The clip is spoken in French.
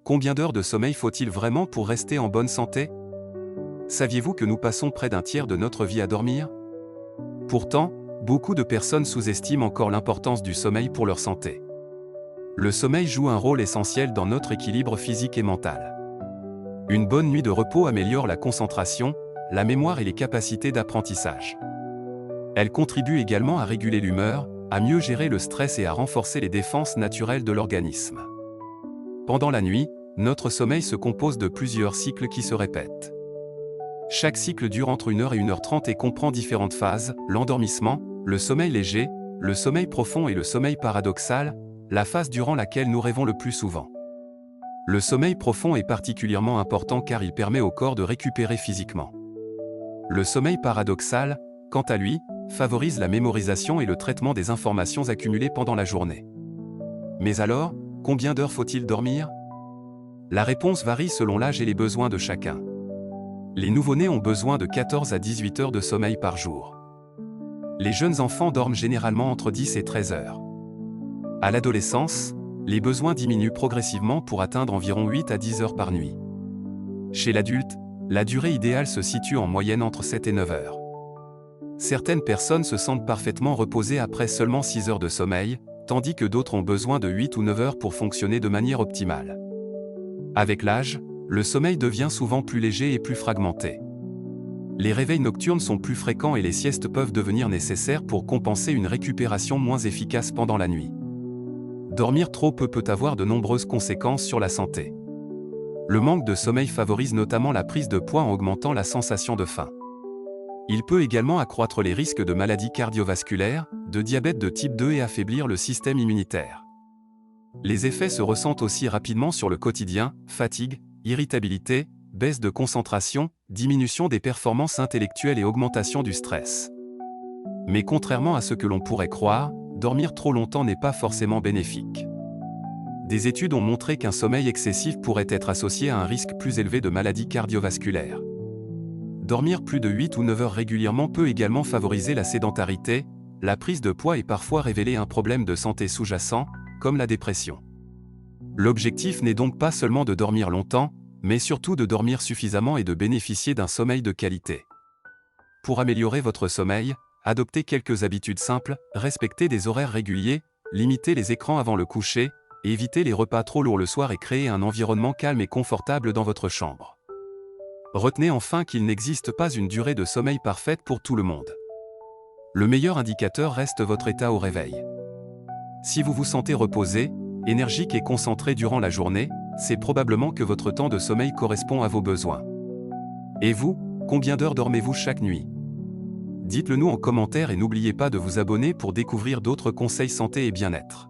Combien d'heures de sommeil faut-il vraiment pour rester en bonne santé? Saviez-vous que nous passons près d'un tiers de notre vie à dormir? Pourtant, beaucoup de personnes sous-estiment encore l'importance du sommeil pour leur santé. Le sommeil joue un rôle essentiel dans notre équilibre physique et mental. Une bonne nuit de repos améliore la concentration, la mémoire et les capacités d'apprentissage. Elle contribue également à réguler l'humeur, à mieux gérer le stress et à renforcer les défenses naturelles de l'organisme. Pendant la nuit, notre sommeil se compose de plusieurs cycles qui se répètent. Chaque cycle dure entre 1h et 1h30 et comprend différentes phases: l'endormissement, le sommeil léger, le sommeil profond et le sommeil paradoxal, la phase durant laquelle nous rêvons le plus souvent. Le sommeil profond est particulièrement important car il permet au corps de récupérer physiquement. Le sommeil paradoxal, quant à lui, favorise la mémorisation et le traitement des informations accumulées pendant la journée. Mais alors, combien d'heures faut-il dormir? La réponse varie selon l'âge et les besoins de chacun. Les nouveau-nés ont besoin de 14 à 18 heures de sommeil par jour. Les jeunes enfants dorment généralement entre 10 et 13 heures. À l'adolescence, les besoins diminuent progressivement pour atteindre environ 8 à 10 heures par nuit. Chez l'adulte, la durée idéale se situe en moyenne entre 7 et 9 heures. Certaines personnes se sentent parfaitement reposées après seulement 6 heures de sommeil, tandis que d'autres ont besoin de 8 ou 9 heures pour fonctionner de manière optimale. Avec l'âge, le sommeil devient souvent plus léger et plus fragmenté. Les réveils nocturnes sont plus fréquents et les siestes peuvent devenir nécessaires pour compenser une récupération moins efficace pendant la nuit. Dormir trop peu peut avoir de nombreuses conséquences sur la santé. Le manque de sommeil favorise notamment la prise de poids en augmentant la sensation de faim. Il peut également accroître les risques de maladies cardiovasculaires, de diabète de type 2 et affaiblir le système immunitaire. Les effets se ressentent aussi rapidement sur le quotidien: fatigue, irritabilité, baisse de concentration, diminution des performances intellectuelles et augmentation du stress. Mais contrairement à ce que l'on pourrait croire, dormir trop longtemps n'est pas forcément bénéfique. Des études ont montré qu'un sommeil excessif pourrait être associé à un risque plus élevé de maladies cardiovasculaires. Dormir plus de 8 ou 9 heures régulièrement peut également favoriser la sédentarité, la prise de poids et parfois révéler un problème de santé sous-jacent, comme la dépression. L'objectif n'est donc pas seulement de dormir longtemps, mais surtout de dormir suffisamment et de bénéficier d'un sommeil de qualité. Pour améliorer votre sommeil, adoptez quelques habitudes simples: respectez des horaires réguliers, limitez les écrans avant le coucher, évitez les repas trop lourds le soir et créez un environnement calme et confortable dans votre chambre. Retenez enfin qu'il n'existe pas une durée de sommeil parfaite pour tout le monde. Le meilleur indicateur reste votre état au réveil. Si vous vous sentez reposé, énergique et concentré durant la journée, c'est probablement que votre temps de sommeil correspond à vos besoins. Et vous, combien d'heures dormez-vous chaque nuit? Dites-le nous en commentaire et n'oubliez pas de vous abonner pour découvrir d'autres conseils santé et bien-être.